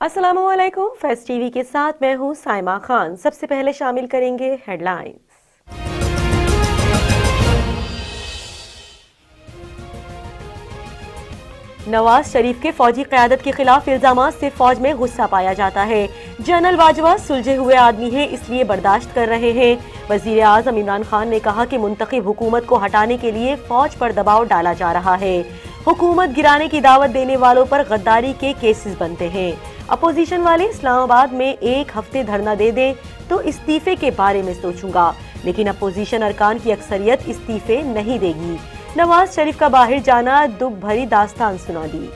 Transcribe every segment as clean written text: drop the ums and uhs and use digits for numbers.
अस्सलामुअलैकुम। Fest TV के साथ मैं हूं साइमा खान। सबसे पहले शामिल करेंगे हेडलाइंस। नवाज शरीफ के फौजी क़यादत के खिलाफ इल्जामात से फौज में गुस्सा पाया जाता है। जनरल बाजवा सुलझे हुए आदमी हैं, इसलिए बर्दाश्त कर रहे हैं। वजीर आज़म इमरान खान ने कहा कि मुंतखब हुकूमत को हटाने के लिए फौज पर दबाव डाला जा रहा है। हुकूमत गिराने की दावत देने वालों पर गद्दारी के केसेस बनते हैं। अपोजिशन वाले इस्लामाबाद में एक हफ्ते धरना दे दें तो इस्तीफे के बारे में सोचूंगा, लेकिन अपोजिशन अरकान की अक्सरियत इस्तीफे नहीं देगी। नवाज शरीफ का बाहर जाना दुख भरी दास्तान सुना दी।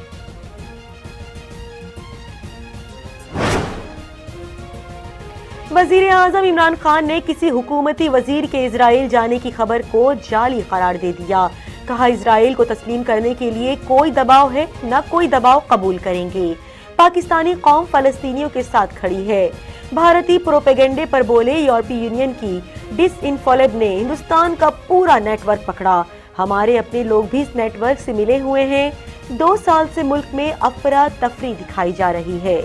वजीर आज़म इमरान खान ने किसी हुकूमती वजीर के इजराइल जाने की खबर को जाली करार दे दिया। कहा, इजराइल को तस्लीम करने के लिए कोई दबाव है, न कोई दबाव कबूल करेंगे। पाकिस्तानी कौम फलस्तीनियों के साथ खड़ी है। भारतीय प्रोपेगेंडे पर बोले यूरोपीय यूनियन की डिसइंफोलेब ने हिंदुस्तान का पूरा नेटवर्क पकड़ा। हमारे अपने लोग भी इस नेटवर्क से मिले हुए हैं। 2 साल से मुल्क में अफरा तफरी दिखाई जा रही है।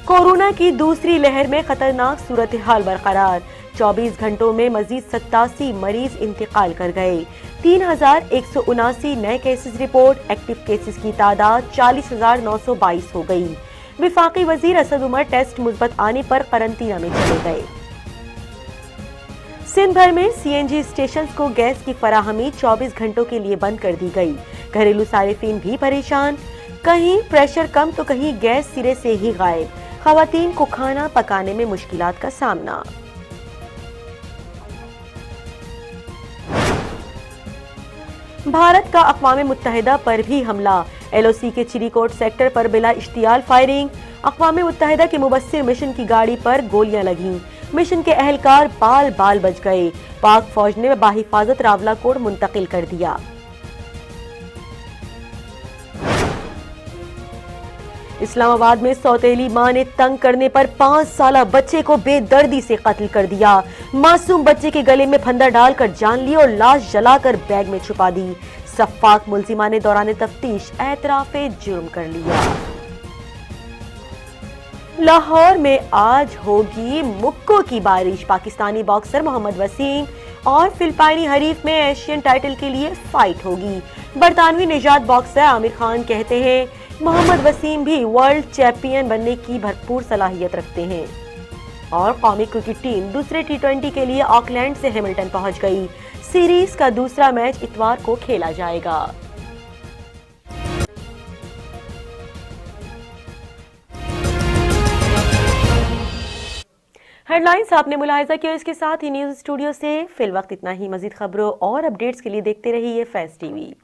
कोरोना की दूसरी लहर में खतरनाक सूरत हाल बरकरार। 24 घंटों में मजीद 87 मरीज इंतकाल कर गए। 3179 नए केसेस रिपोर्ट। एक्टिव केसेस की तादाद 40,922 हो गई। विफाकी वजीर असद उमर टेस्ट मुस्बत आने पर करंतना में चले गए। सिंध भर में सीएनजी स्टेशन को गैस की फराहमी 24 घंटों के लिए बंद कर दी गई। घरेलू सारिफीन भी परेशान, कहीं प्रेशर कम तो कहीं गैस सिरे से ही गायब। खवातीन को खाना पकाने में मुश्किलात का सामना। भारत का अक़वाम मुत्तहिदा पर भी हमला। एलओसी के चिरीकोट सेक्टर पर बिला इश्तियाल फायरिंग। अक़वाम मुत्तहिदा के मुबस्सिर मिशन की गाड़ी पर गोलियां लगीं। मिशन के अहलकार बाल बाल बच गए। पाक फौज ने बाहिफाजत रावलाकोट मुंतकिल कर दिया। इस्लामाबाद में सौतेली मां ने तंग करने पर 5 साला बच्चे को बेदर्दी से कत्ल कर दिया। मासूम बच्चे के गले में फंदा डालकर जान ली और लाश जलाकर बैग में छुपा दी। सफ़ाक मुल्जिमा ने दौरान तफ्तीश एतराफ़े जुर्म कर लिया। लाहौर में आज होगी मुक्कों की बारिश। पाकिस्तानी बॉक्सर मोहम्मद वसीम और फिलिपाइनी हरीफ में एशियन टाइटल के लिए फाइट होगी। बरतानवी निजात बॉक्सर आमिर खान कहते हैं मोहम्मद वसीम भी वर्ल्ड चैंपियन बनने की भरपूर सलाहियत रखते हैं। और कौमी क्रिकेट टीम दूसरे T20 के लिए ऑकलैंड से हैमिल्टन पहुंच गई। सीरीज का दूसरा मैच इतवार को खेला जाएगा। हेडलाइंस आपने मुलाहिजा किया। इसके साथ ही न्यूज स्टूडियो से फिल वक्त इतना ही। मजीद खबरों और अपडेट्स के लिए देखते रहिए फेस्ट टीवी।